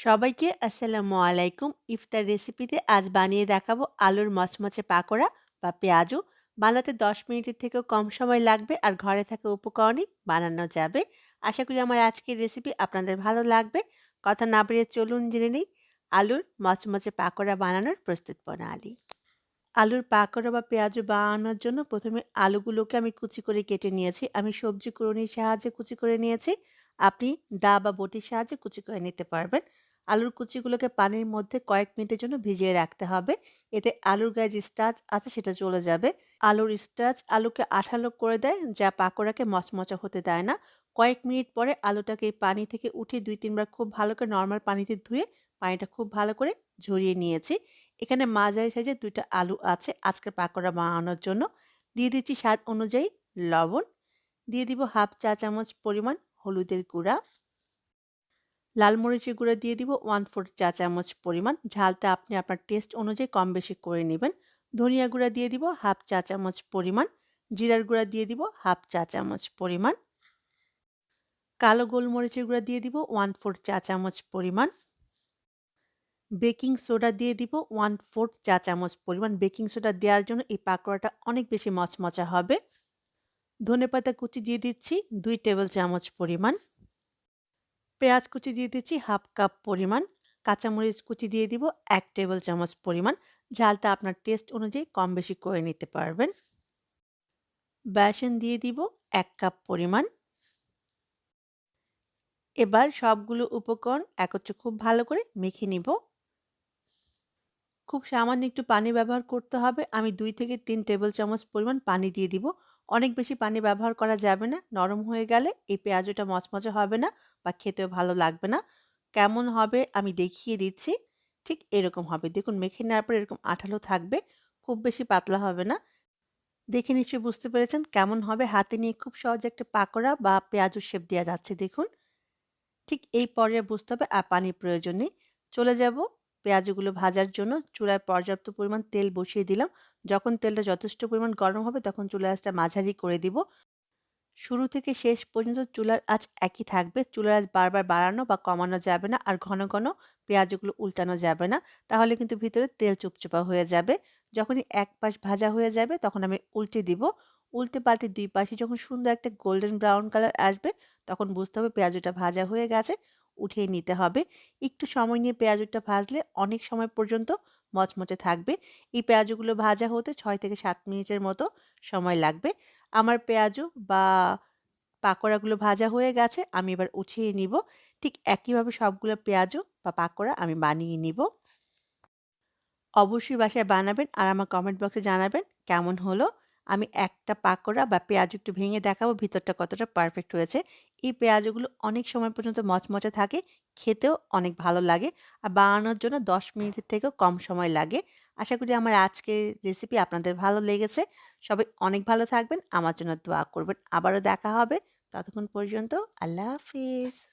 সবাইকে আসসালামু আলাইকুম। ইফতার রেসিপিতে আজ বানিয়ে দেখাবো আলুর মচমচে পাকোড়া বা পেঁয়াজু। বানাতে ১০ মিনিটের থেকেও কম সময় লাগবে আর ঘরে থাকা উপকরণেই বানানো যাবে। আশা করি আমার আজকের রেসিপি আপনাদের ভালো লাগবে। কথা না বাড়িয়ে চলুন জেনে নিই আলুর মচমচে পাকোড়া বানানোর প্রস্তুত প্রণালী। আলুর পাকোড়া বা পেঁয়াজু বানানোর জন্য প্রথমে আলুগুলোকে আমি কুচি করে কেটে নিয়েছি। আমি সবজি কুড়ুনির সাহায্যে কুচি করে নিয়েছি। আপনি দা বা বটির সাহায্যে কুচি করে নিতে পারবেন। আলুর কুচিগুলোকে পানির মধ্যে কয়েক মিনিটের জন্য ভিজিয়ে রাখতে হবে। এতে আলুর গায়ে যে স্টার্চ আছে সেটা চলে যাবে। আলুর স্টার্চ আলুকে আঠালো করে দেয়, যা পাকোড়াকে মচমচে হতে দেয় না। কয়েক মিনিট পরে আলুটাকে এই পানি থেকে উঠিয়ে ২-৩ বার খুব ভালো করে নরমাল পানিতে ধুয়ে পানিটা খুব ভালো করে ঝরিয়ে নিয়েছি। এখানে মাঝারি সাইজের ২ টা আলু আছে আজকের পাকোড়া বানানোর জন্য। দিয়ে দিচ্ছি স্বাদ অনুযায়ী লবণ, দিয়ে দিব 1/2 চা চামচ পরিমাণ হলুদের গুঁড়া, লাল মরিচের গুঁড়া দিয়ে দিব 1/4 চা চামচ পরিমাণ। ঝালটা আপনি আপনার টেস্ট অনুযায়ী কম বেশি করে নিবেন। ধনিয়া গুঁড়া দিয়ে দিব 1/2 চা চামচ পরিমাণ, জিরার গুঁড়া দিয়ে দিব 1/2 চা চামচ পরিমাণ, কালো গোলমরিচের গুঁড়া দিয়ে দিব 1/4 চা চামচ পরিমাণ। বেকিং সোডা দিয়ে দিব 1/4 চা চামচ পরিমাণ। বেকিং সোডা দেওয়ার জন্য এই পাকোড়াটা অনেক বেশি মচমচা হবে। ধনেপাতা কুচি দিয়ে দিচ্ছি ২ টেবিল চামচ পরিমাণ। পেঁয়াজ কুচি দিয়ে দিচ্ছি 1/2 কাপ পরিমাণ। কাঁচামরিচ কুচি দিয়ে দিব ১ টেবিল চামচ পরিমাণ। ঝালটা আপনার টেস্ট অনুযায়ী কম বেশি করে নিতে পারবেন। বেসন দিয়ে দিব ১ কাপ পরিমাণ। এবার সবগুলো উপকরণ একত্রে খুব ভালো করে মেখে নিব। খুব সামান্য একটু পানি ব্যবহার করতে হবে। আমি ২ থেকে ৩ টেবিল চামচ পরিমাণ পানি দিয়ে দিব। অনেক বেশি পানি ব্যবহার করা যাবে না। নরম হয়ে গেলে এই পেঁয়াজুটা মচমচে হবে না বা খেতেও ভালো লাগবে না। কেমন হবে আমি দেখিয়ে দিচ্ছি। ঠিক এরকম হবে। দেখুন মেখে নেওয়ার পর এরকম আঠালো থাকবে। খুব বেশি পাতলা হবে না। দেখে নিশ্চয়ই বুঝতে পেরেছেন কেমন হবে। হাতে নিয়ে খুব সহজে একটা পাকোড়া বা পেঁয়াজুর শেপ দেয়া যাচ্ছে দেখুন। ঠিক এই পর্যায়ে বুঝতে হবে আর পানির প্রয়োজন নেই। চলে যাব পেঁয়াজগুলো ভাজার জন্য। চুলায় পর্যাপ্ত পরিমাণ তেল বসিয়ে দিলাম। যখন তেলটা যথেষ্ট পরিমাণ গরম হবে তখন চুলার আঁচটা মাঝারি করে দিব। শুরু থেকে শেষ পর্যন্ত চুলার আঁচ একই থাকবে। চুলার আঁচ বারবার বাড়ানো বা কমানো যাবে না। আর ঘন, ঘন পেঁয়াজগুলো উল্টানো যাবে না। তাহলে কিন্তু ভিতরে তেল চুপচুপা হয়ে যাবে। যখনই এক পাশ ভাজা হয়ে যাবে তখন আমি উল্টে দিব। উল্টে পাল্টে ২ পাশে যখন সুন্দর একটা গোল্ডেন ব্রাউন কালার আসবে তখন বুঝতে হবে পেঁয়াজুটা ভাজা হয়ে গেছে, উঠিয়ে নিতে হবে। একটু সময় নিয়ে পেঁয়াজুটা ভাজলে অনেক সময় পর্যন্ত মচমচে থাকবে। এই পেঁয়াজুগুলো ভাজা হতে ৬ থেকে ৭ মিনিটের মতো সময় লাগবে। আমার পেঁয়াজু বা পাকোড়াগুলো ভাজা হয়ে গেছে। আমি এবার উঠিয়ে নিব। ঠিক একইভাবে সবগুলো পেঁয়াজু বা পাকোড়া আমি বানিয়ে নিব। অবশ্যই বাসায় বানাবেন আর আমার কমেন্ট বক্সে জানাবেন কেমন হলো। আমি একটা পাকোড়া বা পেঁয়াজু একটু ভেঙে দেখাবো ভিতরটা কতটা পারফেক্ট হয়েছে। এই পেঁয়াজুগুলো অনেক সময় পর্যন্ত মচমচে থাকে, খেতেও অনেক ভালো লাগে। আর বানানোর জন্য ১০ মিনিটের থেকেও কম সময় লাগে। আশা করি আমার আজকের রেসিপি আপনাদের ভালো লেগেছে। সবাই অনেক ভালো থাকবেন। আমার জন্য দোয়া করবেন। আবারও দেখা হবে। ততক্ষণ পর্যন্ত আল্লাহ হাফিজ।